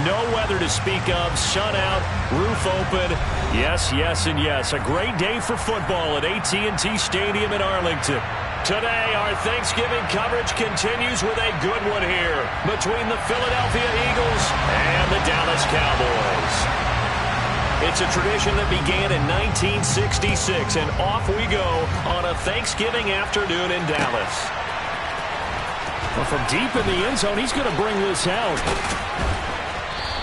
No weather to speak of. Sun out, roof open. Yes, yes, and yes. A great day for football at AT&T Stadium in Arlington. Today, our Thanksgiving coverage continues with a good one here between the Philadelphia Eagles and the Dallas Cowboys. It's a tradition that began in 1966, and off we go on a Thanksgiving afternoon in Dallas. Well, from deep in the end zone, he's going to bring this out.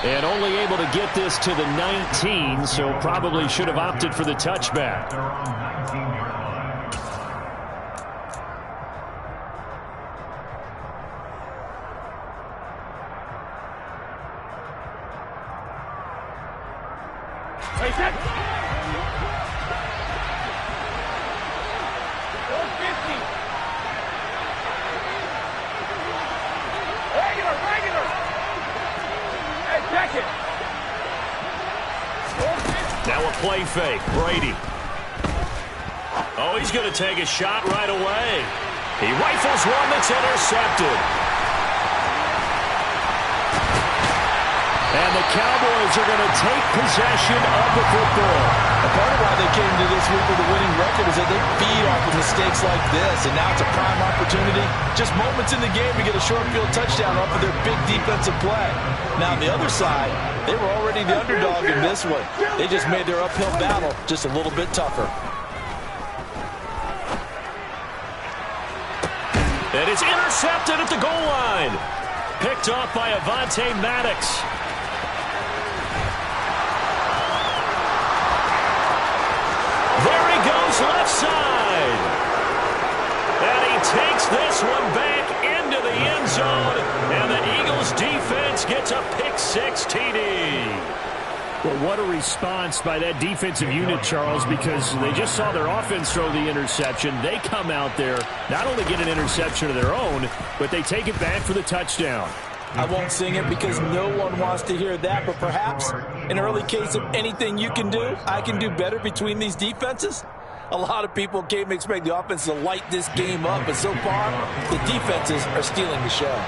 And only able to get this to the 19, so probably should have opted for the touchback. Now a play fake. Brady. Oh, he's going to take a shot right away. He rifles one that's intercepted. And the Cowboys are going to take possession of the football. A part of why they came to this week with a winning record is that they feed off of mistakes like this, and now it's a prime opportunity. Just moments in the game to get a short field touchdown off of their big defensive play. Now on the other side, they were already the underdog in this one. They just made their uphill battle just a little bit tougher. And it's intercepted at the goal line. Picked off by Avonte Maddox. There he goes left side. And he takes this one back into the end zone. And the Eagles defense gets a pick-six TD. Well, what a response by that defensive unit, Charles, because they just saw their offense throw the interception. They come out there, not only get an interception of their own, but they take it back for the touchdown. I won't sing it because no one wants to hear that, but perhaps an early case of anything you can do, I can do better between these defenses. A lot of people came to expect the offense to light this game up, but so far, the defenses are stealing the show.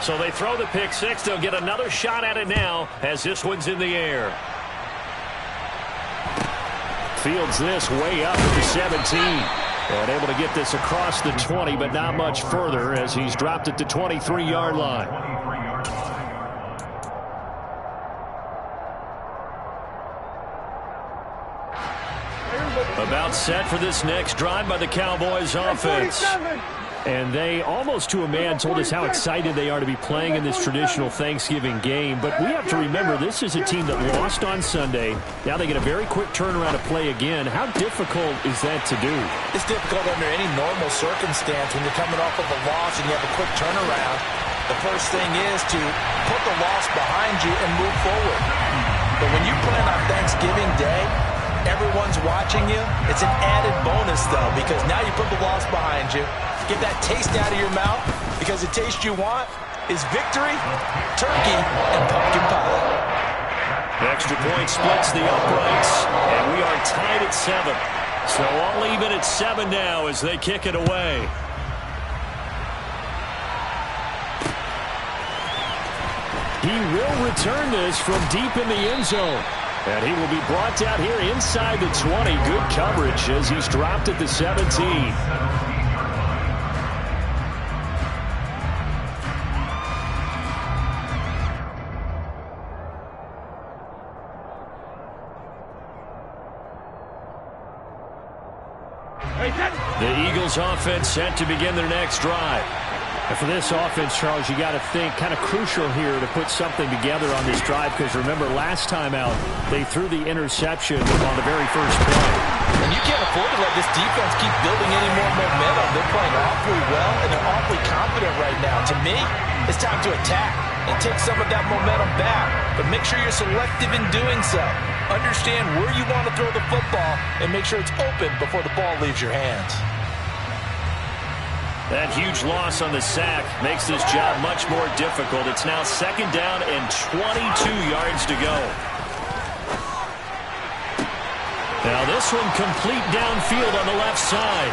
So they throw the pick six. They'll get another shot at it now as this one's in the air. Fields this way up at the 17. And able to get this across the 20, but not much further as he's dropped it to 23-yard line. About set for this next drive by the Cowboys offense. And they, almost to a man, told us how excited they are to be playing in this traditional Thanksgiving game. But we have to remember, this is a team that lost on Sunday. Now they get a very quick turnaround to play again. How difficult is that to do? It's difficult under any normal circumstance when you're coming off of a loss and you have a quick turnaround. The first thing is to put the loss behind you and move forward. But when you play on Thanksgiving Day, everyone's watching you. It's an added bonus, though, because now you put the loss behind you. Get that taste out of your mouth, because the taste you want is victory, turkey, and pumpkin pie. Extra point splits the uprights, and we are tied at 7. So all even at 7 now as they kick it away. He will return this from deep in the end zone. And he will be brought down here inside the 20. Good coverage as he's dropped at the 17. The Eagles offense set to begin their next drive. And for this offense, Charles, you got to think kind of crucial here to put something together on this drive, because remember last time out they threw the interception on the very first play. And you can't afford to let this defense keep building any more momentum. They're playing awfully well and they're awfully confident right now. To me, it's time to attack and take some of that momentum back, but make sure you're selective in doing so. Understand where you want to throw the football and make sure it's open before the ball leaves your hands. That huge loss on the sack makes this job much more difficult. It's now 2nd down and 22 yards to go. Now this one complete downfield on the left side.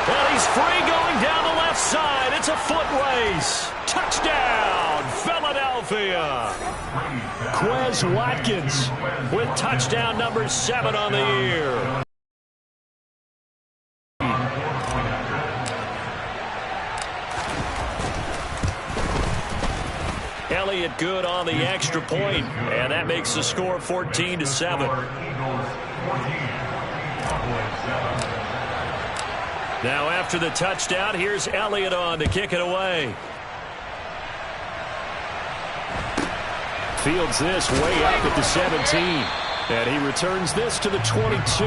Well, he's free going down the left side. It's a foot race. Touchdown, Philadelphia. Quez Watkins with touchdown number 7 on the year. Elliott good on the extra point, and that makes the score 14-7. Now after the touchdown, here's Elliott on to kick it away. Fields this way up at the 17, and he returns this to the 22.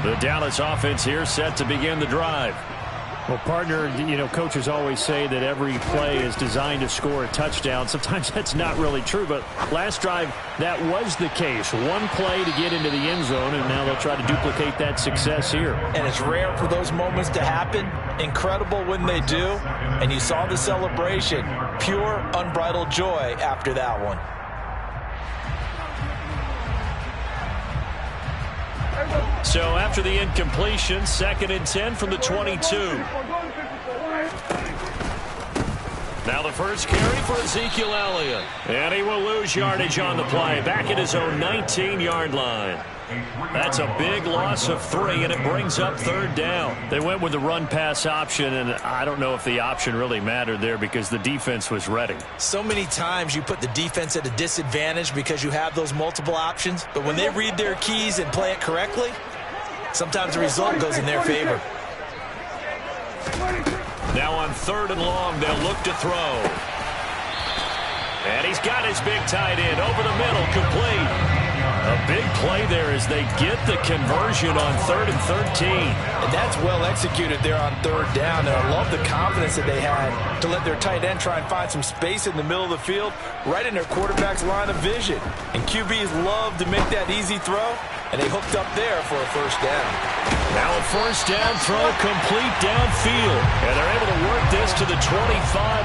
The Dallas offense here set to begin the drive. Well, partner, you know, coaches always say that every play is designed to score a touchdown. Sometimes that's not really true, but last drive, that was the case. One play to get into the end zone, and now they'll try to duplicate that success here. And it's rare for those moments to happen. Incredible when they do. And you saw the celebration. Pure, unbridled joy after that one. So after the incompletion, 2nd and 10 from the 22. Now the first carry for Ezekiel Elliott. And he will lose yardage on the play. Back at his own 19-yard line. That's a big loss of 3, and it brings up 3rd down. They went with the run-pass option, and I don't know if the option really mattered there because the defense was ready. So many times you put the defense at a disadvantage because you have those multiple options. But when they read their keys and play it correctly, sometimes the result goes in their favor. Now on 3rd and long, they'll look to throw. And he's got his big tight end over the middle, complete. A big play there as they get the conversion on 3rd and 13. And that's well executed there on 3rd down. And I love the confidence that they had to let their tight end try and find some space in the middle of the field, right in their quarterback's line of vision. And QBs love to make that easy throw, and they hooked up there for a 1st down. Now a 1st down throw complete downfield. And they're able to work this to the 25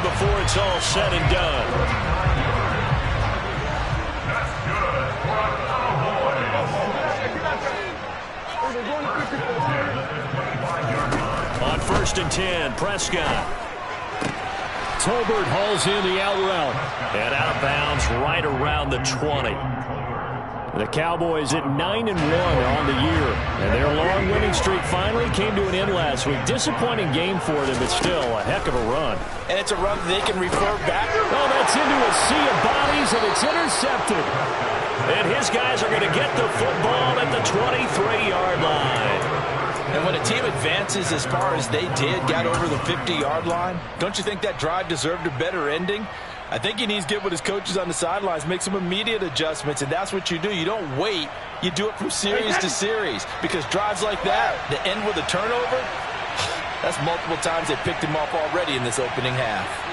before it's all said and done. On 1st and 10, Prescott. Tolbert hauls in the out route. And out of bounds right around the 20. The Cowboys at 9-1 on the year. And their long winning streak finally came to an end last week. Disappointing game for them, but still a heck of a run. And it's a run they can refer back. Oh, that's into a sea of bodies, and it's intercepted. And his guys are going to get the football at the 23-yard line. And when a team advances as far as they did, got over the 50-yard line, don't you think that drive deserved a better ending? I think he needs to get with his coaches on the sidelines, make some immediate adjustments, and that's what you do. You don't wait. You do it from series to series, because drives like that, to end with a turnover, that's multiple times they picked him off already in this opening half.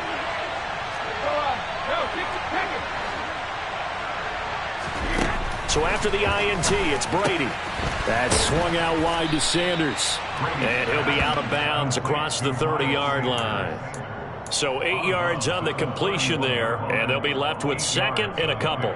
So after the INT, it's Brady. That's swung out wide to Sanders. And he'll be out of bounds across the 30-yard line. So 8 yards on the completion there, and they'll be left with 2nd and a couple.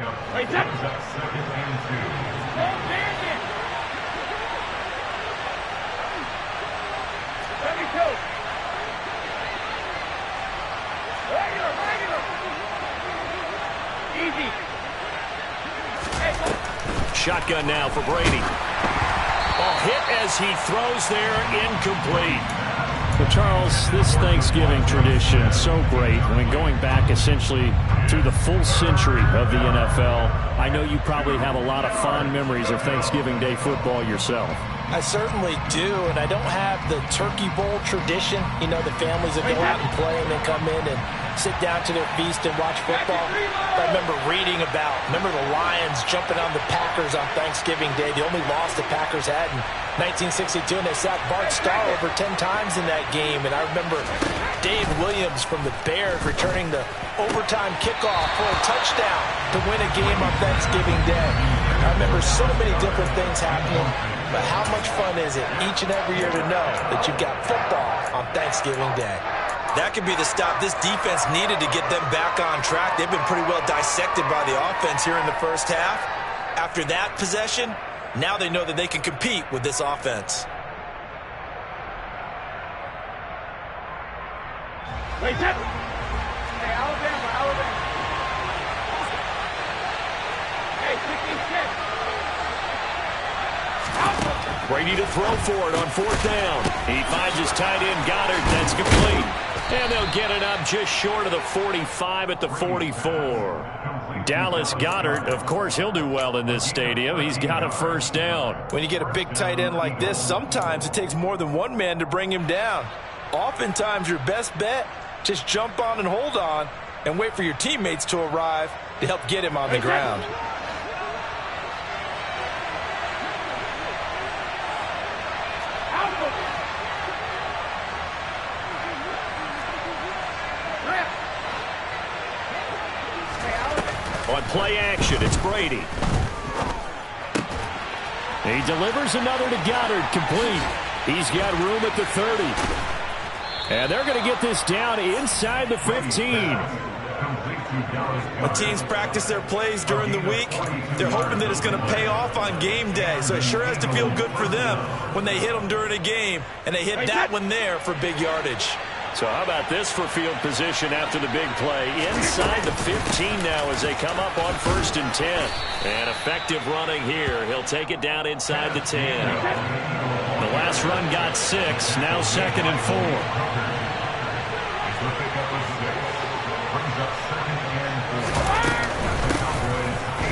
Shotgun now for Brady. Hit as he throws there, incomplete. Well, Charles, this Thanksgiving tradition, so great. I mean, going back essentially through the full century of the NFL, I know you probably have a lot of fond memories of Thanksgiving Day football yourself. I certainly do, and I don't have the Turkey Bowl tradition. You know, the families that go out and play and then come in and sit down to their feast and watch football. I remember reading about, the Lions jumping on the Packers on Thanksgiving Day, the only loss the Packers had in 1962, and they sacked Bart Starr over 10 times in that game. And I remember Dave Williams from the Bears returning the overtime kickoff for a touchdown to win a game on Thanksgiving Day. I remember so many different things happening. But how much fun is it each and every year to know that you've got football on Thanksgiving Day? That could be the stop this defense needed to get them back on track. They've been pretty well dissected by the offense here in the first half. After that possession, Now they know that they can compete with this offense. Hey, Alabama. Hey, pick these kids. Brady to throw for it on 4th down. He finds his tight end, Goddard. That's complete. And they'll get it up just short of the 45 at the 44. Dallas Goedert, of course, he'll do well in this stadium. He's got a first down. When you get a big tight end like this, sometimes it takes more than one man to bring him down. Oftentimes, your best bet, just jump on and hold on and wait for your teammates to arrive to help get him on the ground. On play action, it's Brady. He delivers another to Goddard, complete. He's got room at the 30. And they're going to get this down inside the 15. When teams practice their plays during the week, they're hoping that it's going to pay off on game day. So it sure has to feel good for them when they hit them during a game, and they hit that one there for big yardage. So how about this for field position after the big play? Inside the 15 now as they come up on 1st and 10. And effective running here. He'll take it down inside the 10. The last run got 6. Now 2nd and 4.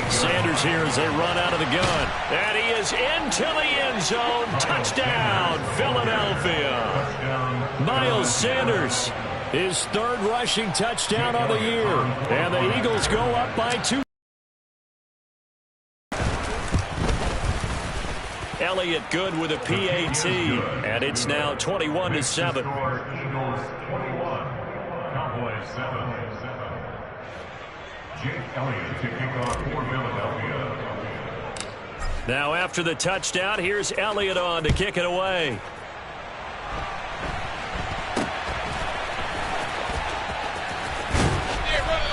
Sanders here as they run out of the gun. And he is into the end zone. Touchdown, Philadelphia. Miles Sanders, his 3rd rushing touchdown of the year. And the Eagles go up by 2. Elliott good with a PAT. And it's now 21-7. Now after the touchdown, here's Elliott on to kick it away.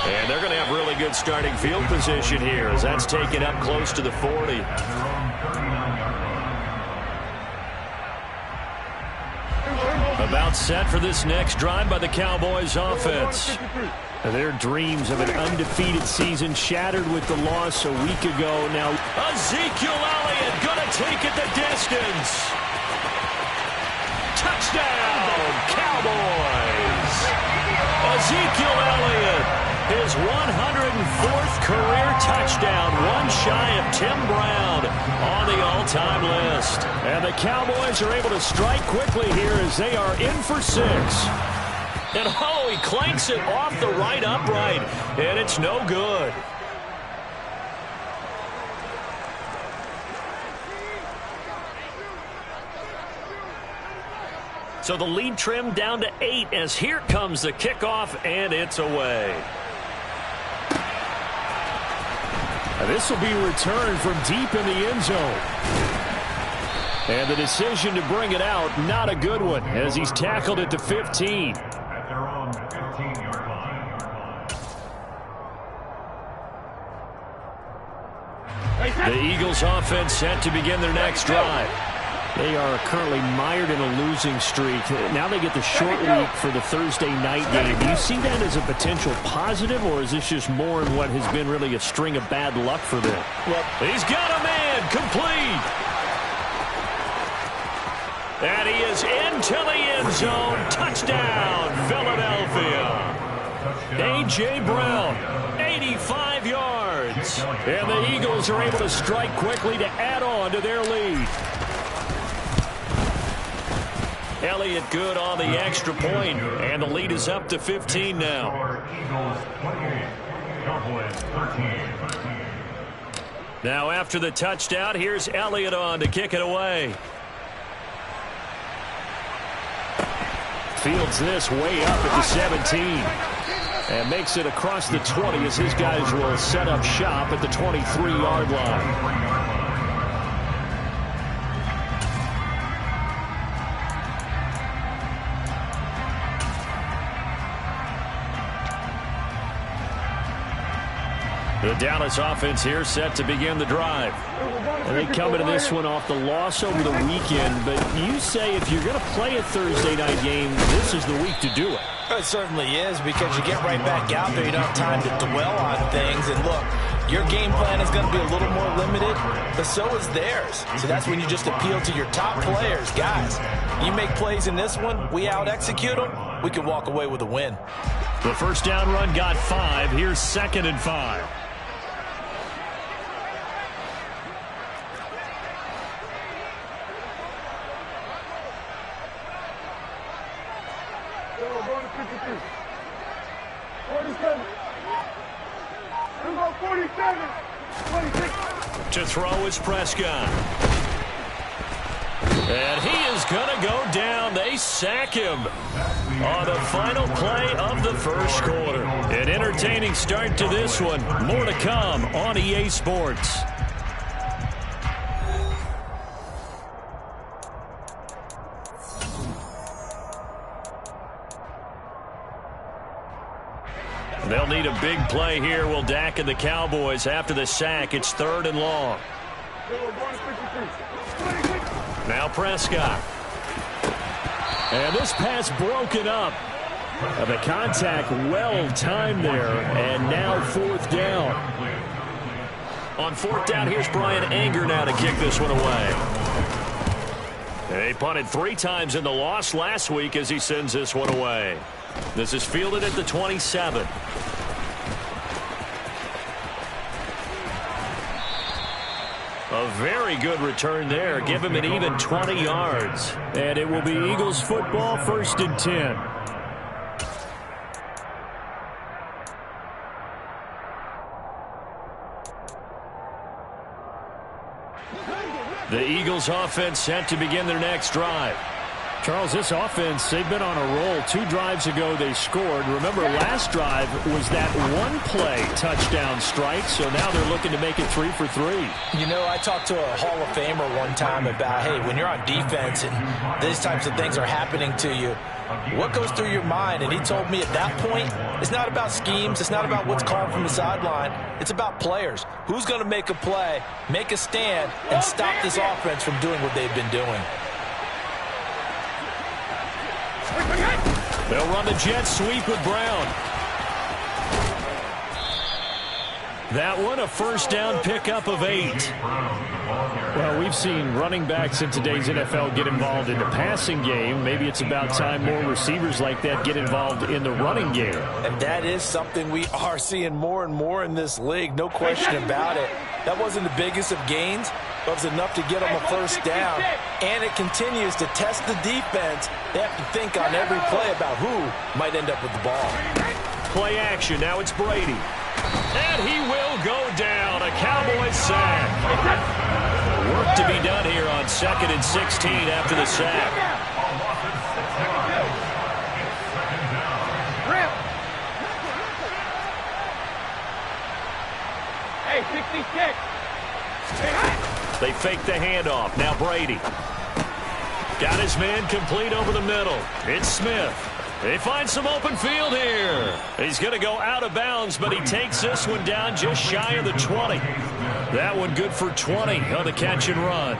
And they're going to have really good starting field position here as that's taken up close to the 40. About set for this next drive by the Cowboys offense. Their dreams of an undefeated season shattered with the loss a week ago. Now Ezekiel Elliott going to take it the distance. Touchdown, Cowboys. Ezekiel Elliott, his 104th career touchdown, one shy of Tim Brown on the all-time list. And the Cowboys are able to strike quickly here as they are in for 6. And oh, he clanks it off the right upright, and it's no good. So the lead trimmed down to 8 as here comes the kickoff, and it's away. And this will be returned from deep in the end zone. And the decision to bring it out, not a good one, as he's tackled at the 15. The Eagles offense set to begin their next drive. They are currently mired in a losing streak. Now they get the short week for the Thursday night game. Do you see that as a potential positive, or is this just more in what has been really a string of bad luck for them? Well, he's got a man complete. And he is into the end zone. Touchdown, Philadelphia. A.J. Brown, 85 yards. And the Eagles are able to strike quickly to add on to their lead. Elliott good on the extra point, and the lead is up to 15 now. Now after the touchdown, here's Elliott on to kick it away. Fields this way up at the 17. And makes it across the 20 as his guys will set up shop at the 23-yard line. The Dallas offense here set to begin the drive. And they come into this one off the loss over the weekend, but you say if you're going to play a Thursday night game, this is the week to do it. It certainly is, because you get right back out there. You don't have time to dwell on things. And look, your game plan is going to be a little more limited, but so is theirs. So that's when you just appeal to your top players. Guys, you make plays in this one, we out-execute them, we can walk away with a win. The first down run got 5. Here's 2nd and 5. To throw is Prescott. And he is going to go down. They sack him on the final play of the first quarter. An entertaining start to this one. More to come on EA Sports. They'll need a big play here. Will Dak and the Cowboys after the sack. It's 3rd and long. Now Prescott. And this pass broken up. The contact well timed there. And now 4th down. On 4th down, here's Brian Anger now to kick this one away. They punted 3 times in the loss last week as he sends this one away. This is fielded at the 27. A very good return there. Give him an even 20 yards. And it will be Eagles football, 1st and 10. The Eagles offense set to begin their next drive. Charles, this offense, they've been on a roll. 2 drives ago, they scored. Remember, last drive was that one-play touchdown strike, so now they're looking to make it 3 for 3. You know, I talked to a Hall of Famer one time about, hey, when you're on defense and these types of things are happening to you, what goes through your mind? And he told me at that point, it's not about schemes. It's not about what's called from the sideline. It's about players. Who's going to make a play, make a stand, and stop this offense from doing what they've been doing? They'll run the jet sweep with Brown. That one, a first down pickup of 8. Well, we've seen running backs in today's NFL get involved in the passing game. Maybe it's about time more receivers like that get involved in the running game. And that is something we are seeing more and more in this league, no question about it. That wasn't the biggest of gains, but it was enough to get them a first down. And it continues to test the defense. They have to think on every play about who might end up with the ball. Play action. Now it's Brady. And he will go down. A Cowboys sack. Work to be done here on 2nd and 16 after the sack. Hey, 66. They fake the handoff. Now Brady. Got his man complete over the middle. It's Smith. They find some open field here. He's going to go out of bounds, but he takes this one down just shy of the 20. That one good for 20 on the catch and run.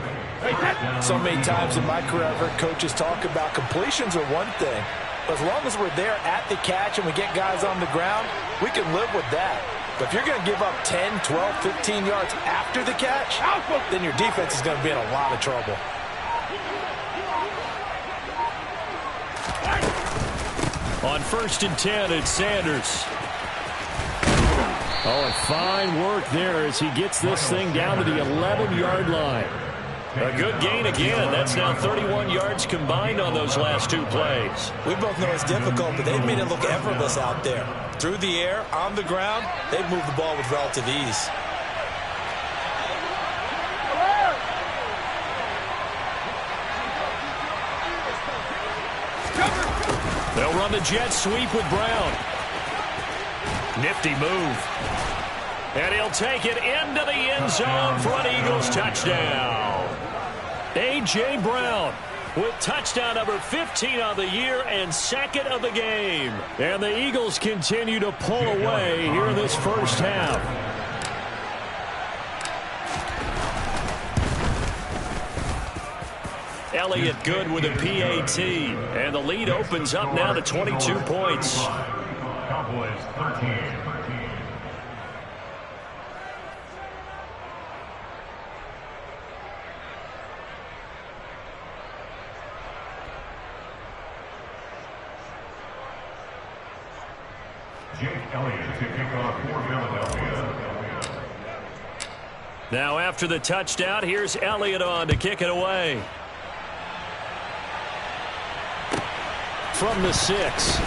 So many times in my career, I've heard coaches talk about completions are one thing. But as long as we're there at the catch and we get guys on the ground, we can live with that. But if you're going to give up 10, 12, 15 yards after the catch, then your defense is going to be in a lot of trouble. On 1st and 10, it's Sanders. Oh, and fine work there as he gets this thing down to the 11-yard line. A good gain again. That's now 31 yards combined on those last 2 plays. We both know it's difficult, but they've made it look effortless out there. Through the air, on the ground, they've moved the ball with relative ease. They'll run the jet sweep with Brown. Nifty move. And he'll take it into the end zone for an Eagles touchdown. A.J. Brown with touchdown number 15 on the year and 2nd of the game. And the Eagles continue to pull away here in this first half. Elliott good with a PAT. And the lead opens up now to 22 points. Cowboys 13. Jake Elliott to kick off for Philadelphia. Now after the touchdown, here's Elliott on to kick it away. From the 6.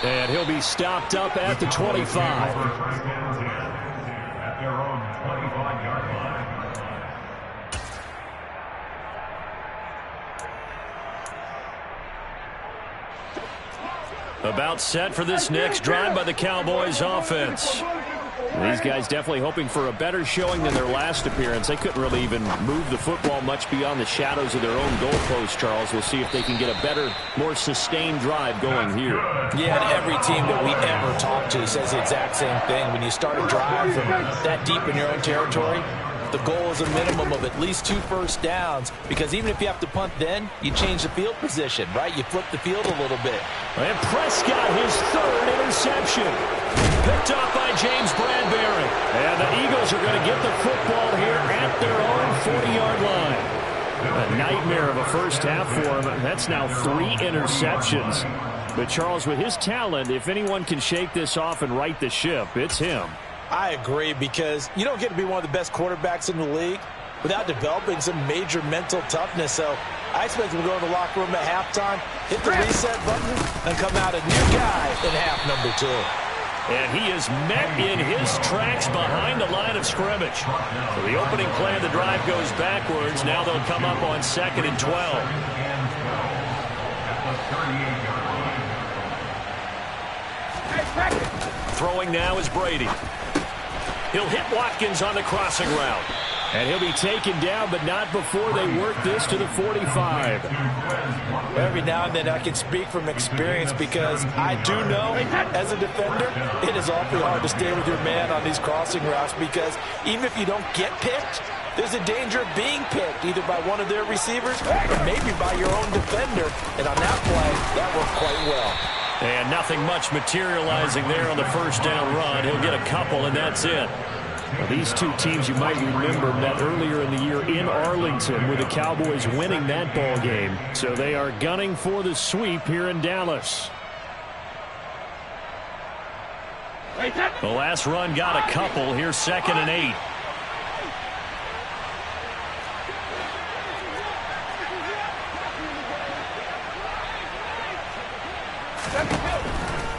And he'll be stopped up at the 25. At their own 25-yard line. About set for this next drive by the Cowboys offense. These guys definitely hoping for a better showing than their last appearance. They couldn't really even move the football much beyond the shadows of their own goalpost, Charles. We'll see if they can get a better, more sustained drive going here. Yeah, and every team that we ever talk to says the exact same thing. When you start a drive from that deep in your own territory, the goal is a minimum of at least 2 first downs, because even if you have to punt then, you change the field position, right? You flip the field a little bit. And Prescott, his 3rd interception. Picked off by James Bradbury. And the Eagles are going to get the football here at their own 40-yard line. A nightmare of a first half for him. That's now 3 interceptions. But Charles, with his talent, if anyone can shake this off and right the ship, it's him. I agree, because you don't get to be one of the best quarterbacks in the league without developing some major mental toughness. So I expect him to go in the locker room at halftime, hit the reset button, and come out a new guy in half number 2. And he is met in his tracks behind the line of scrimmage. So the opening play of the drive goes backwards. Now they'll come up on 2nd and 12. Throwing now is Brady. He'll hit Watkins on the crossing route. And he'll be taken down, but not before they work this to the 45. Every now and then I can speak from experience, because I do know as a defender it is awfully hard to stay with your man on these crossing routes, because even if you don't get picked, there's a danger of being picked either by one of their receivers or maybe by your own defender. And on that play, that worked quite well. And nothing much materializing there on the first down run. He'll get a couple, and that's it. Well, these two teams, you might remember, met earlier in the year in Arlington, with the Cowboys winning that ball game. So they are gunning for the sweep here in Dallas. The last run got a couple. Here's 2nd and 8.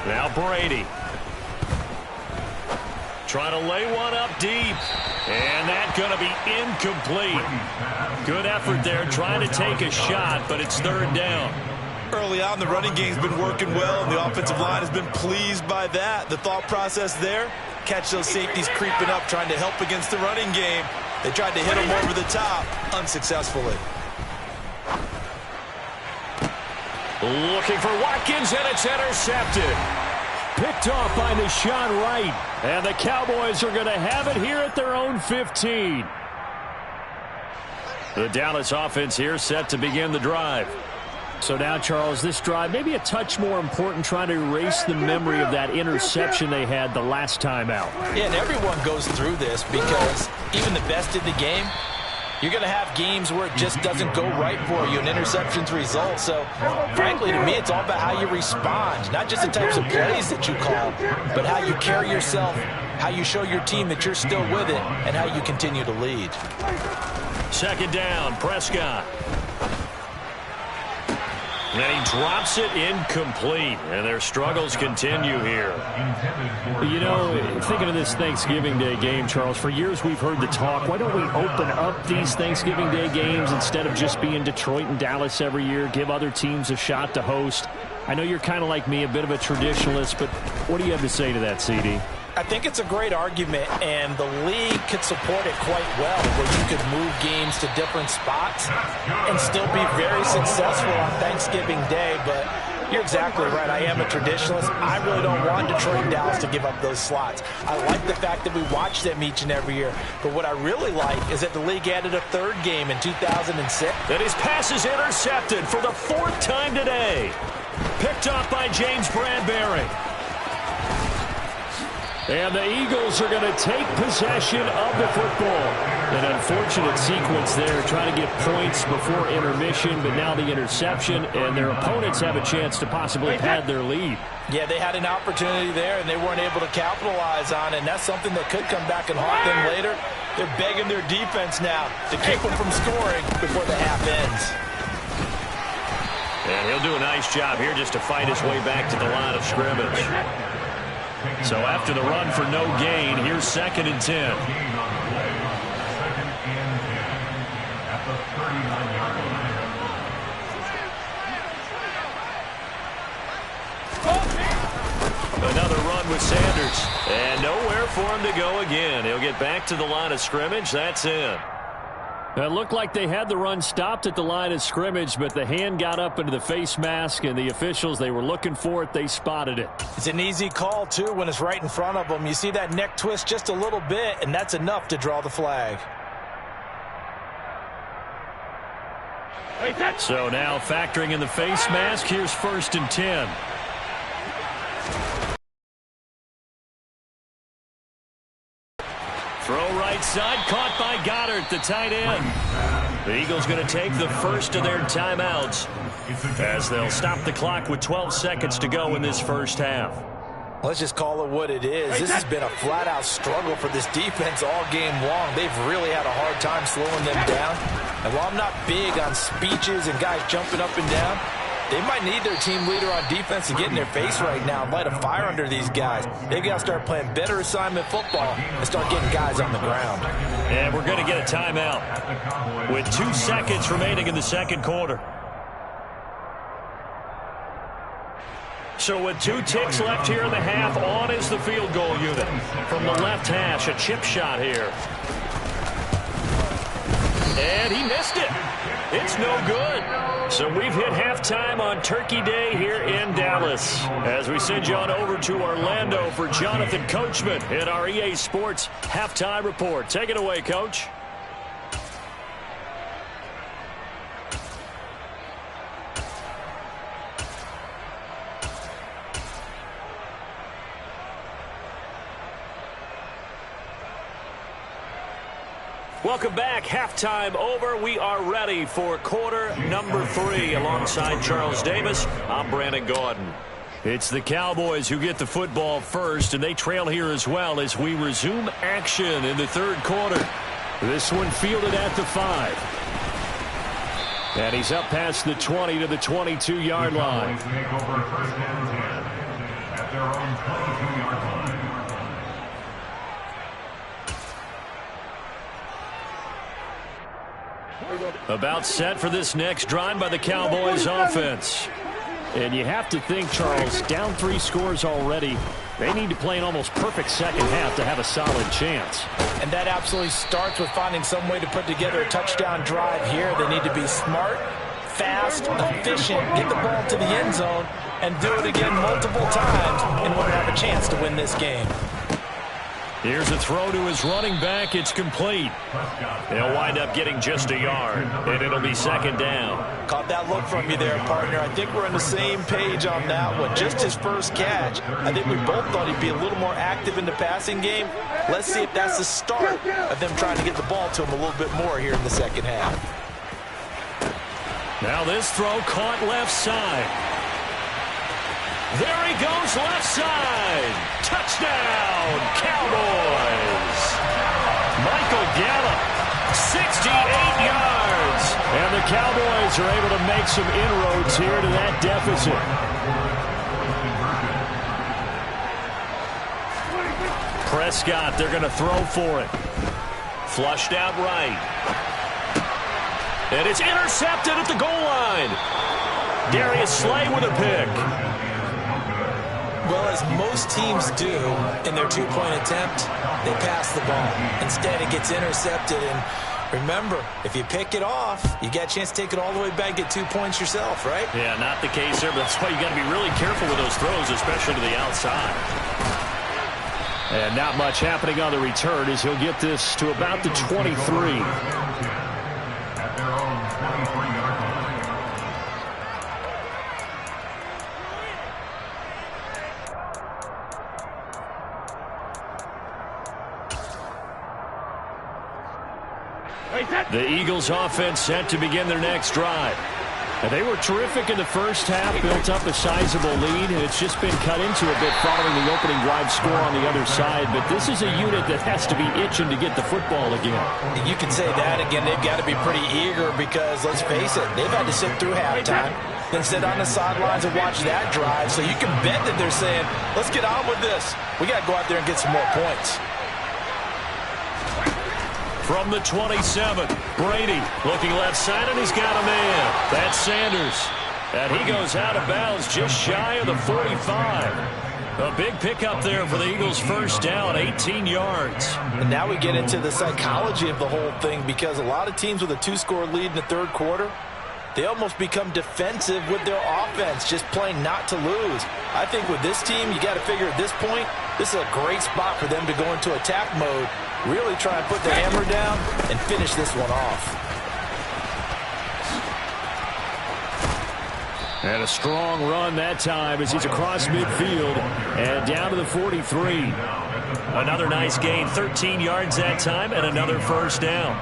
Now Brady. Trying to lay one up deep. And that's going to be incomplete. Good effort there, trying to take a shot, but it's 3rd down. Early on, the running game's been working well, and the offensive line has been pleased by that. The thought process there, catch those safeties creeping up, trying to help against the running game. They tried to hit them over the top, unsuccessfully. Looking for Watkins, and it's intercepted. Picked off by Deshaun Wright. And the Cowboys are going to have it here at their own 15. The Dallas offense here set to begin the drive. So now, Charles, this drive maybe a touch more important, trying to erase the memory of that interception they had the last time out. Yeah, and everyone goes through this, because even the best in the game, you're going to have games where it just doesn't go right for you, and interceptions result. So, frankly, to me, it's all about how you respond, not just the types of plays that you call, but how you carry yourself, how you show your team that you're still with it, and how you continue to lead. 2nd down, Prescott. And he drops it incomplete, and their struggles continue here. You know, thinking of this Thanksgiving Day game, Charles, for years we've heard the talk, why don't we open up these Thanksgiving Day games instead of just being Detroit and Dallas every year, give other teams a shot to host? I know you're kind of like me, a bit of a traditionalist, but what do you have to say to that, CD? I think it's a great argument, and the league could support it quite well, where you could move games to different spots and still be very successful on Thanksgiving Day. But You're exactly right. I am a traditionalist. I really don't want Detroit and Dallas to give up those slots. I like the fact that we watch them each and every year. But what I really like is that the league added a third game in 2006. And his pass is intercepted for the 4th time today. Picked off by James Bradbury. And the Eagles are going to take possession of the football. An unfortunate sequence there, trying to get points before intermission, but now the interception, and their opponents have a chance to possibly pad their lead. Yeah, they had an opportunity there, and they weren't able to capitalize on it, and that's something that could come back and haunt them later. They're begging their defense now to keep them from scoring before the half ends. And he'll do a nice job here just to fight his way back to the line of scrimmage. So after the run for no gain, here's 2nd and 10. Another run with Sanders. And nowhere for him to go again. He'll get back to the line of scrimmage. That's in. It looked like they had the run stopped at the line of scrimmage, but the hand got up into the face mask, and the officials, they were looking for it. They spotted it. It's an easy call, too, when it's right in front of them. You see that neck twist just a little bit, and that's enough to draw the flag. So now factoring in the face mask, here's 1st and 10. Throw right side, caught by Goddard, the tight end. The Eagles going to take the first of their timeouts as they'll stop the clock with 12 seconds to go in this first half. Let's just call it what it is. This has been a flat-out struggle for this defense all game long. They've really had a hard time slowing them down. And while I'm not big on speeches and guys jumping up and down, they might need their team leader on defense to get in their face right now and light a fire under these guys. They've got to start playing better assignment football and start getting guys on the ground. And we're going to get a timeout with 2 seconds remaining in the second quarter. So with 2 ticks left here in the half, on is the field goal unit. From the left hash, a chip shot here. And he missed it. It's no good. So we've hit halftime on Turkey Day here in Dallas. As we send you on over to Orlando for Jonathan Coachman in our EA Sports Halftime Report. Take it away, Coach. Welcome back. Halftime over. We are ready for quarter number 3 alongside Charles Davis. I'm Brandon Gaudin. It's the Cowboys who get the football first, and they trail here as well as we resume action in the third quarter. This one fielded at the 5. And he's up past the 20 to the 22-yard line. At their own 22-yard line. About set for this next drive by the Cowboys offense. And you have to think, Charles, down 3 scores already. They need to play an almost perfect second half to have a solid chance. And that absolutely starts with finding some way to put together a touchdown drive here. They need to be smart, fast, efficient, get the ball to the end zone, and do it again multiple times in order to have a chance to win this game. Here's a throw to his running back. It's complete. They'll wind up getting just a yard, and it'll be second down. Caught that look from you there, partner. I think we're on the same page on that one. Just his first catch. I think we both thought he'd be a little more active in the passing game. Let's see if that's the start of them trying to get the ball to him a little bit more here in the second half. Now this throw caught left side. There he goes left side. Touchdown, Cowboys. Michael Gallup, 68 yards. And the Cowboys are able to make some inroads here to that deficit. Prescott, they're going to throw for it. Flushed out right. And it's intercepted at the goal line. Darius Slay with a pick. Well, as most teams do in their 2-point attempt, they pass the ball. Instead, it gets intercepted, and Remember, if you pick it off, you got a chance to take it all the way back, get 2 points yourself, right? Yeah, not the case there, but that's why you got to be really careful with those throws, especially to the outside. And not much happening on the return as he'll get this to about the 23. At their own 23-yard line. The Eagles offense set to begin their next drive. And they were terrific in the first half, built up a sizable lead, and it's just been cut into a bit following the opening drive score on the other side. But this is a unit that has to be itching to get the football again. You can say that again. They've got to be pretty eager because, let's face it, they've had to sit through halftime, then sit on the sidelines and watch that drive. So you can bet that they're saying, let's get on with this. We got to go out there and get some more points. From the 27, Brady looking left side, and he's got a man. That's Sanders. And he goes out of bounds just shy of the 45. A big pickup there for the Eagles' first down, 18 yards. And now we get into the psychology of the whole thing because a lot of teams with a 2-score lead in the third quarter, they almost become defensive with their offense, just playing not to lose. I think with this team, you got to figure at this point, this is a great spot for them to go into attack mode, really try and put the hammer down and finish this one off. And a strong run that time as he's across midfield and down to the 43. Another nice gain, 13 yards that time, and another first down.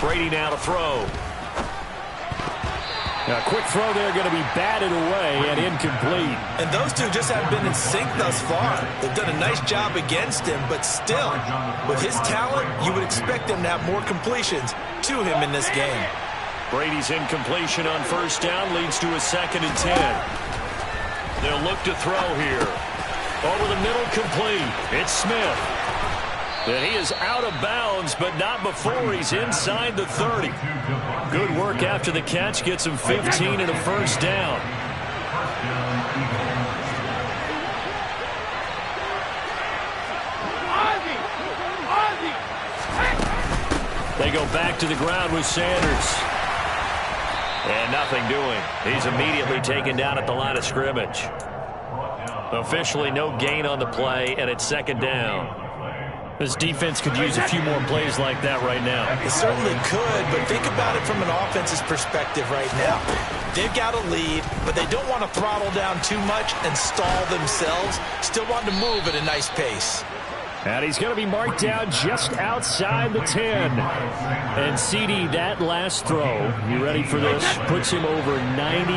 Brady now to throw. A quick throw there, going to be batted away and incomplete. And those two just haven't been in sync thus far. They've done a nice job against him, but still, with his talent, you would expect them to have more completions to him in this game. Brady's incompletion on first down leads to a 2nd and 10. They'll look to throw here. Over the middle, complete. It's Smith. And he is out of bounds, but not before he's inside the 30. Good work after the catch. Gets him 15 and a first down. They go back to the ground with Sanders. And nothing doing. He's immediately taken down at the line of scrimmage. Officially no gain on the play, and it's 2nd down. This defense could use a few more plays like that right now. It certainly could, but think about it from an offense's perspective right now. They've got a lead, but they don't want to throttle down too much and stall themselves. Still want to move at a nice pace. And he's going to be marked down just outside the 10. And CD, that last throw, you ready for this? Puts him over 90,000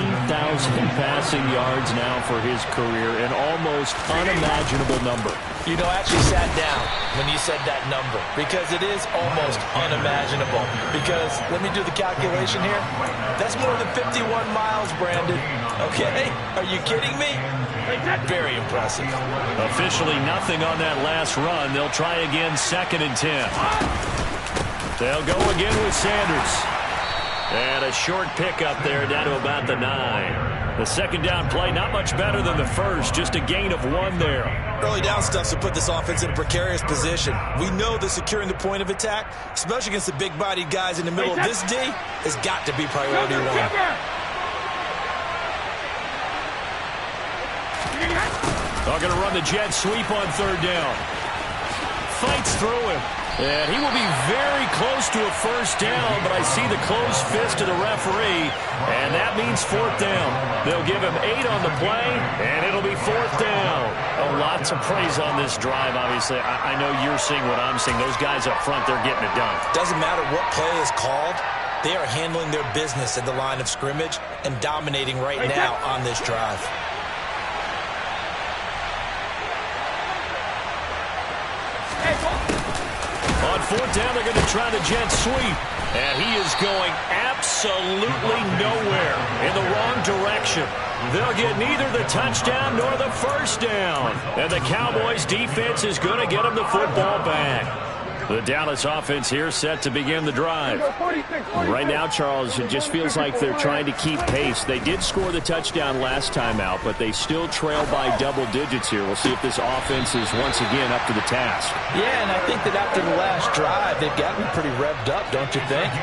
passing yards now for his career, an almost unimaginable number. You know, I actually sat down when you said that number because it is almost unimaginable. Because, let me do the calculation here. That's more than 51 miles, Brandon. Okay? Are you kidding me? Very impressive. Officially nothing on that last run. They'll try again, 2nd and 10. They'll go again with Sanders. And a short pickup there down to about the 9. The 2nd down play, not much better than the first, just a gain of 1 there. Early down stuff to put this offense in a precarious position. We know that securing the point of attack, especially against the big-bodied guys in the middle of this D, has got to be priority 1. They're going to run the jet sweep on 3rd down. Fights through him. And he will be very close to a first down, but I see the closed fist of the referee, and that means 4th down. They'll give him 8 on the play, and it'll be 4th down. Oh, lots of praise on this drive, obviously. I know you're seeing what I'm seeing. Those guys up front, they're getting it done. Doesn't matter what play is called. They are handling their business at the line of scrimmage and dominating right now on this drive. On 4th down, they're going to try the jet sweep. And he is going absolutely nowhere in the wrong direction. They'll get neither the touchdown nor the first down. And the Cowboys defense is going to get him the football back. The Dallas offense here set to begin the drive. Right now, Charles, it just feels like they're trying to keep pace. They did score the touchdown last time out, but they still trail by double digits here. We'll see if this offense is once again up to the task. Yeah, and I think that after the last drive, they've gotten pretty revved up, don't you think?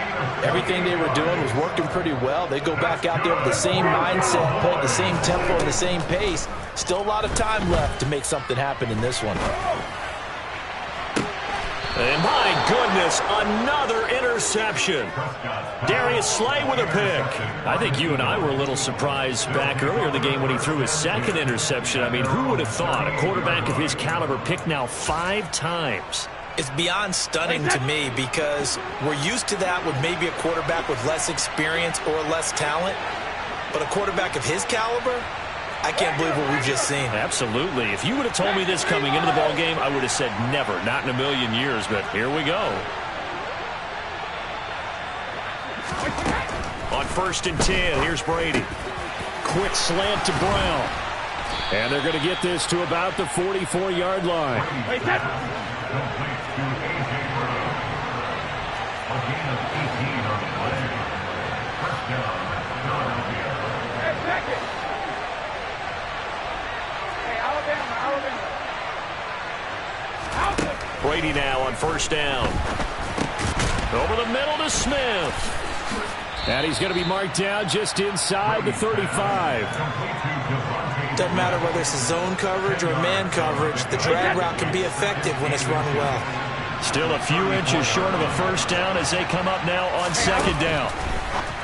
Everything they were doing was working pretty well. They go back out there with the same mindset, play at the same tempo and the same pace. Still a lot of time left to make something happen in this one. And my goodness, another interception. Darius Slay with a pick. I think you and I were a little surprised back earlier in the game when he threw his second interception. I mean, who would have thought a quarterback of his caliber picked now 5 times? It's beyond stunning to me because we're used to that with maybe a quarterback with less experience or less talent. But a quarterback of his caliber, I can't believe what we've just seen. Absolutely. If you would have told me this coming into the ball game, I would have said never, not in a million years, but here we go. On 1st and 10, here's Brady. Quick slant to Brown. And they're going to get this to about the 44-yard line. Brady now on 1st down. Over the middle to Smith. And he's going to be marked down just inside the 35. Doesn't matter whether it's a zone coverage or man coverage, the drag route can be effective when it's run well. Still a few inches short of a 1st down as they come up now on 2nd down.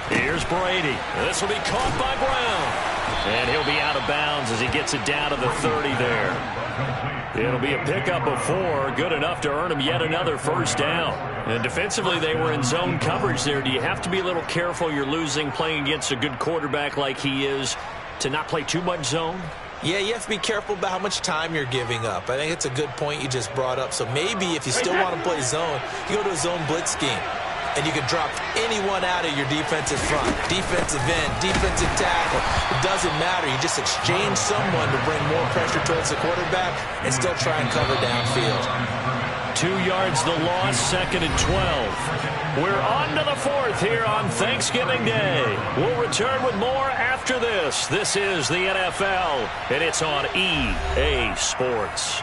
Here's Brady. This will be caught by Brown. And he'll be out of bounds as he gets it down to the 30 there. It'll be a pickup of 4, good enough to earn him yet another 1st down. And defensively, they were in zone coverage there. Do you have to be a little careful you're losing playing against a good quarterback like he is to not play too much zone? Yeah, you have to be careful about how much time you're giving up. I think it's a good point you just brought up. So maybe if you still want to play zone, you go to a zone blitz scheme. And you can drop anyone out of your defensive front, defensive end, defensive tackle. It doesn't matter. You just exchange someone to bring more pressure towards the quarterback and still try and cover downfield. 2 yards the loss, 2nd and 12. We're on to the 4th here on Thanksgiving Day. We'll return with more after this. This is the NFL, and it's on EA Sports.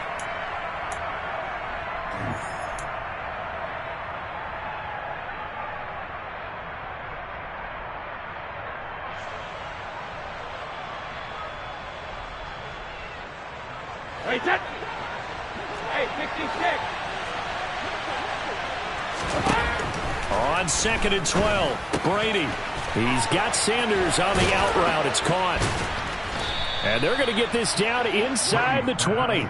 Hey, 66. On 2nd and 12, Brady. He's got Sanders on the out route. It's caught. And they're going to get this down inside the 20.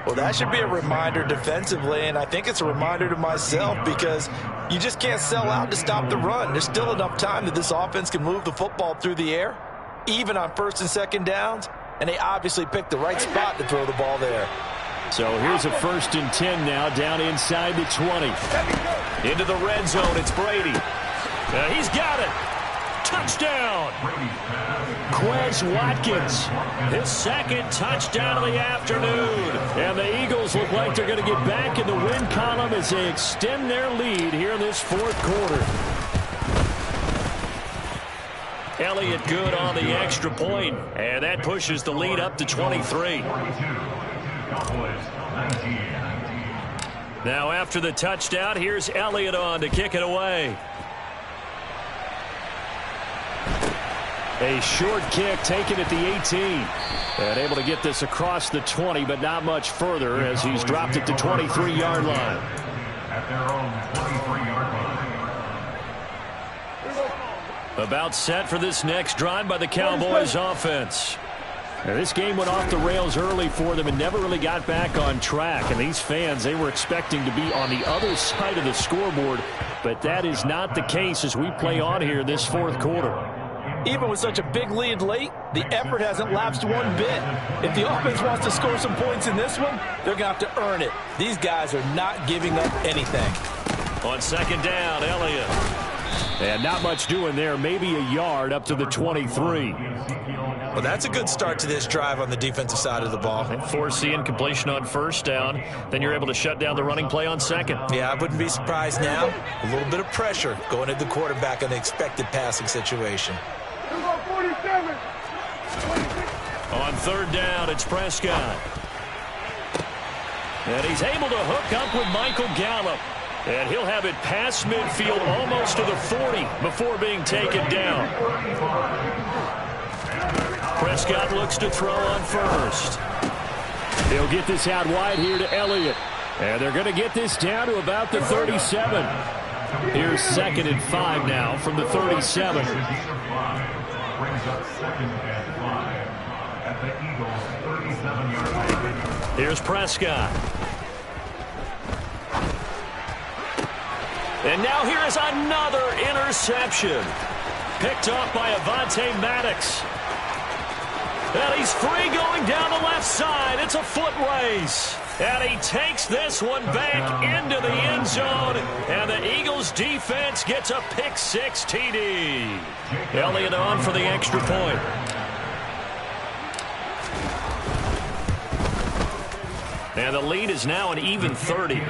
Well, that should be a reminder defensively, and I think it's a reminder to myself because you just can't sell out to stop the run. There's still enough time that this offense can move the football through the air, even on 1st and 2nd downs, and they obviously picked the right spot to throw the ball there. So here's a 1st and 10 now down inside the 20. Into the red zone, it's Brady. He's got it. Touchdown. Quez Watkins, His 2nd touchdown of the afternoon. and the Eagles look like they're going to get back in the win column as they extend their lead here in this 4th quarter. Elliott good on the extra point, and that pushes the lead up to 23. Now after the touchdown, here's Elliott on to kick it away. A short kick taken at the 18. And able to get this across the 20, but not much further as he's dropped it to 23-yard line. At their own 23-yard line. About set for this next drive by the Cowboys offense. Now, this game went off the rails early for them and never really got back on track. And these fans, they were expecting to be on the other side of the scoreboard. But that is not the case as we play on here this 4th quarter. Even with such a big lead late, the effort hasn't lapsed one bit. If the offense wants to score some points in this one, they're going to have to earn it. These guys are not giving up anything. On 2nd down, Elliott. And not much doing there, maybe a yard up to the 23. Well, that's a good start to this drive on the defensive side of the ball. Force the incompletion on first down. Then you're able to shut down the running play on second. Yeah, I wouldn't be surprised now. A little bit of pressure going at the quarterback in the expected passing situation. On third down, it's Prescott. And he's able to hook up with Michael Gallup. And he'll have it past midfield almost to the 40 before being taken down. Prescott looks to throw on first. They'll get this out wide here to Elliott. And they're going to get this down to about the 37. Here's 2nd and 5 now from the 37. Brings up 2nd and 5 at the Eagles' 37-yard line. Here's Prescott. And now here is another interception. Picked off by Avonte Maddox. And he's free going down the left side. It's a foot race. And he takes this one back into the end zone. And the Eagles defense gets a pick-6 TD. Elliott on for the extra point. And the lead is now an even 30. Makes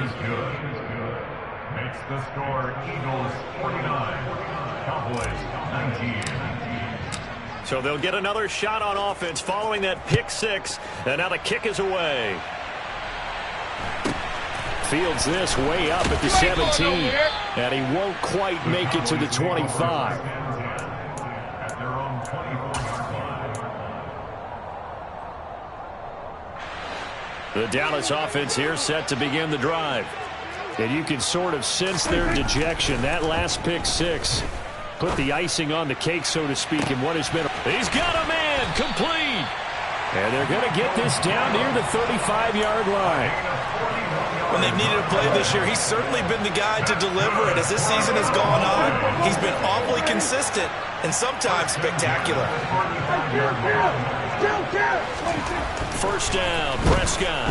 the score Eagles 49, Cowboys 19. So they'll get another shot on offense following that pick-6. And now the kick is away. Fields this way up at the 17. And he won't quite make it to the 25. At their own 24-yard line. The Dallas offense here set to begin the drive. And you can sort of sense their dejection. That last pick-6 put the icing on the cake, so to speak, in what has been. He's got a man, complete. And they're going to get this down near the 35-yard line. When they've needed a play this year, he's certainly been the guy to deliver it. As this season has gone on, he's been awfully consistent and sometimes spectacular. First down, Prescott.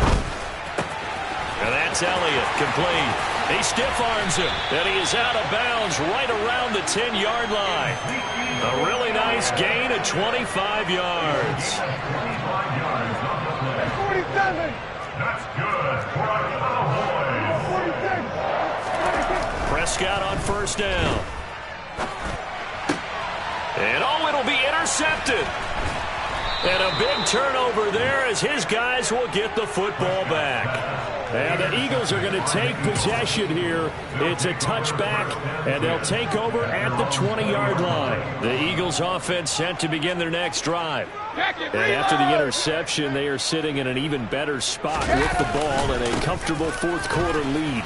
And that's Elliott, complete. He stiff-arms him, and he is out of bounds right around the 10-yard line. A really nice gain of 25 yards. 47. That's good for a Cowboys. 46. Prescott on first down. And oh, it'll be intercepted. And a big turnover there as his guys will get the football back. And the Eagles are going to take possession here. It's a touchback, and they'll take over at the 20-yard line. The Eagles offense set to begin their next drive. And after the interception, they are sitting in an even better spot with the ball and a comfortable fourth-quarter lead.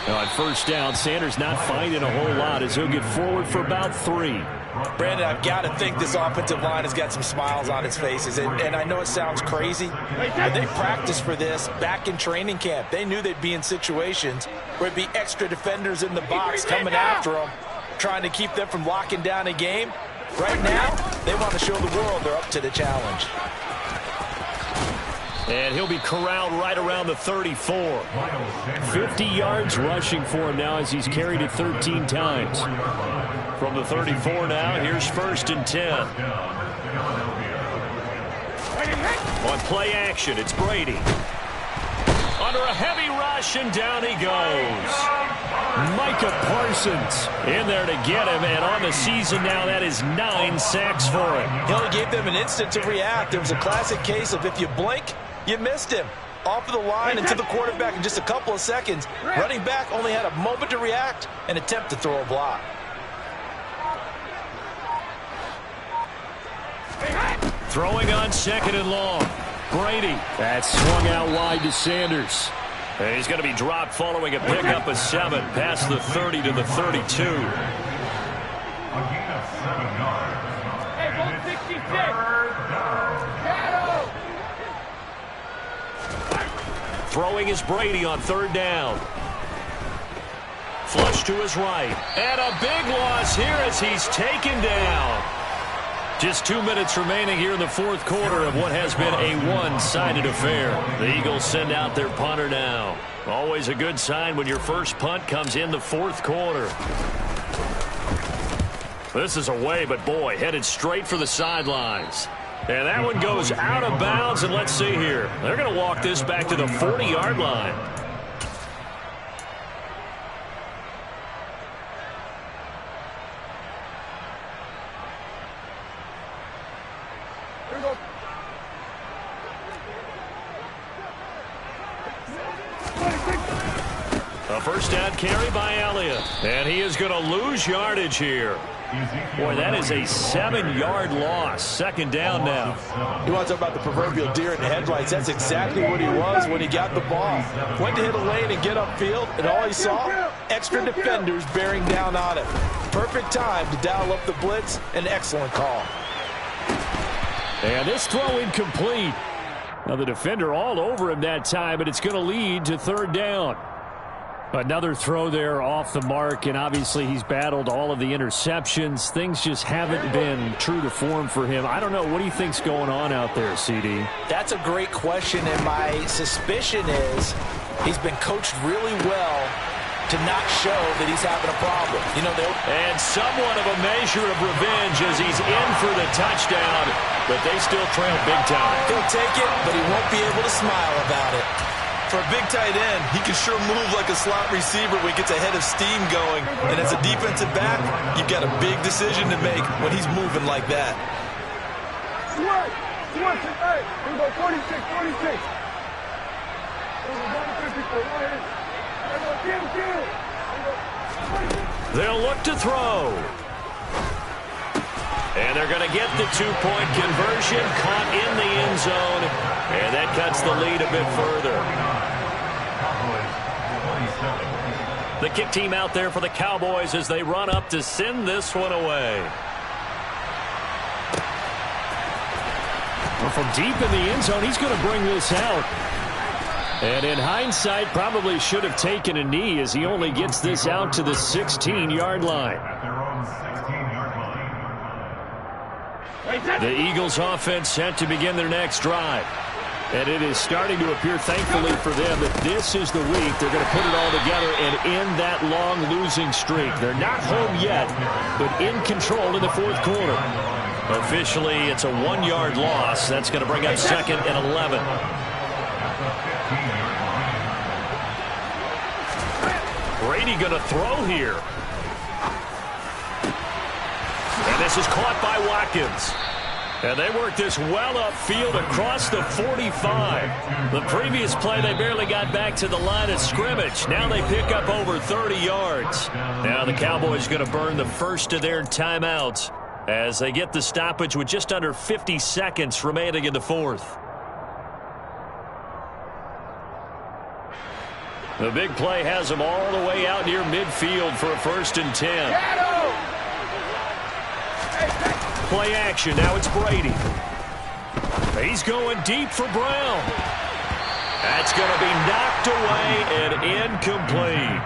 Now on first down, Sanders not finding a whole lot as he'll get forward for about 3. Brandon, I've got to think this offensive line has got some smiles on its faces. And I know it sounds crazy, but they practiced for this back in training camp. They knew they'd be in situations where it'd be extra defenders in the box coming after them, trying to keep them from locking down a game. Right now, they want to show the world they're up to the challenge. And he'll be corralled right around the 34. 50 yards rushing for him now as he's carried it 13 times. From the 34 now, here's 1st and 10. On play action, it's Brady. Under a heavy rush, and down he goes. Micah Parsons in there to get him, and on the season now, that is 9 sacks for him. He only gave them an instant to react. It was a classic case of if you blink, you missed him. Off of the line and to the quarterback in just a couple of seconds. Running back only had a moment to react and attempt to throw a block. Throwing on 2nd and long. Brady. That swung out wide to Sanders. And he's going to be dropped following a pickup of 7 past the 30 to the 32. A gain of 7 yards. Hey, go 66. Throwing is Brady on 3rd down. Flush to his right. And a big loss here as he's taken down. Just 2 minutes remaining here in the 4th quarter of what has been a one-sided affair. The Eagles send out their punter now. Always a good sign when your first punt comes in the 4th quarter. This is away, but boy, headed straight for the sidelines. And that one goes out of bounds, and let's see here. They're going to walk this back to the 40-yard line. A first down carry by Elliott. And he is going to lose yardage here. Boy, that is a 7-yard loss. Second down now. You want to talk about the proverbial deer in the headlights. That's exactly what he was when he got the ball. Went to hit a lane and get upfield, and all he saw, extra defenders bearing down on him. Perfect time to dial up the blitz. An excellent call. And this throw incomplete. Now the defender all over him that time, but it's going to lead to third down. Another throw there off the mark, and obviously he's battled all of the interceptions. Things just haven't been true to form for him. I don't know. What do you think's going on out there, CD? That's a great question, and my suspicion is he's been coached really well to not show that he's having a problem. You know, and somewhat of a measure of revenge as he's in for the touchdown, but they still trail big time. He'll take it, but he won't be able to smile about it. For a big tight end, he can sure move like a slot receiver when he gets a head of steam going. And as a defensive back, you've got a big decision to make when he's moving like that. Switch, hey, we go 46, 46. They'll look to throw. And they're going to get the two-point conversion, caught in the end zone, and that cuts the lead a bit further. The kick team out there for the Cowboys as they run up to send this one away. Well, from deep in the end zone, he's going to bring this out. And in hindsight, probably should have taken a knee as he only gets this out to the 16-yard line. The Eagles offense set to begin their next drive. And it is starting to appear, thankfully for them, that this is the week they're going to put it all together and end that long losing streak. They're not home yet, but in control in the fourth quarter. Officially, it's a 1-yard loss. That's going to bring up second and 11. Brady going to throw here. And this is caught by Watkins. And they work this well upfield across the 45. The previous play, they barely got back to the line of scrimmage. Now they pick up over 30 yards. Now the Cowboys going to burn the first of their timeouts as they get the stoppage with just under 50 seconds remaining in the fourth. The big play has them all the way out near midfield for a 1st and 10. Play action. Now it's Brady. He's going deep for Brown. That's going to be knocked away and incomplete.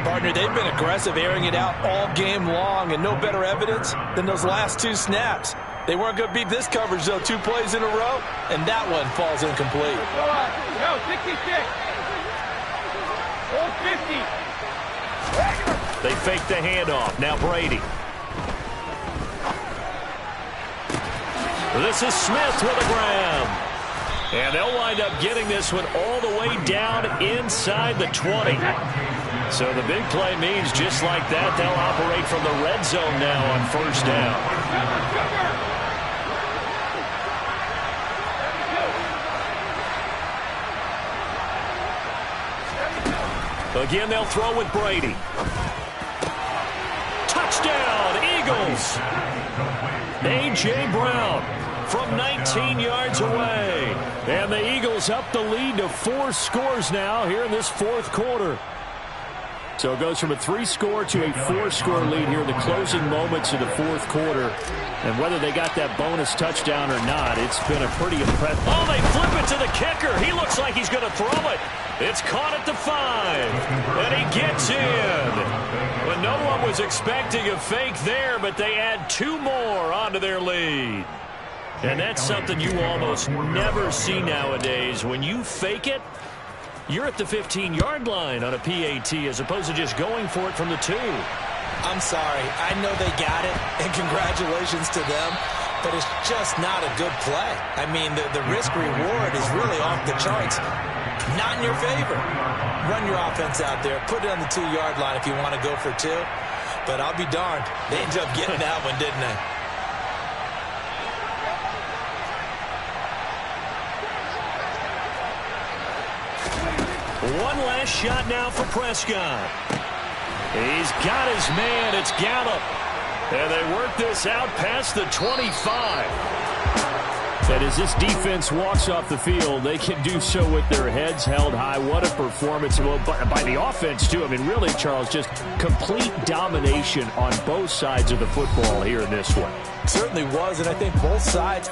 Partner, they've been aggressive, airing it out all game long, and no better evidence than those last 2 snaps. They weren't going to beat this coverage, though. 2 plays in a row, and that one falls incomplete. Yo, 66. Hold 50. They fake the handoff. Now Brady. This is Smith with a grab. And they'll wind up getting this one all the way down inside the 20. So the big play means just like that, they'll operate from the red zone now on first down. Again, they'll throw with Brady. Touchdown, Eagles. A.J. Brown from 19 yards away. And the Eagles up the lead to 4 scores now here in this fourth quarter. So it goes from a 3-score to a 4-score lead here in the closing moments of the fourth quarter. And whether they got that bonus touchdown or not, it's been a pretty impressive. Oh, they flip it to the kicker. He looks like he's going to throw it. It's caught at the 5. And he gets in. But no one was expecting a fake there, but they add 2 more onto their lead. And that's something you almost never see nowadays. When you fake it, you're at the 15-yard line on a PAT as opposed to just going for it from the 2. I'm sorry. I know they got it, and congratulations to them, but it's just not a good play. I mean, the risk-reward is really off the charts. Not in your favor. Run your offense out there. Put it on the 2-yard line if you want to go for 2. But I'll be darned. They ended up getting that one, didn't they? One last shot now for Prescott. He's got his man. It's Gallup. And they work this out past the 25. And as this defense walks off the field, they can do so with their heads held high. What a performance. Well, by the offense, too. I mean, really, Charles, just complete domination on both sides of the football here in this one. Certainly was, and I think both sides can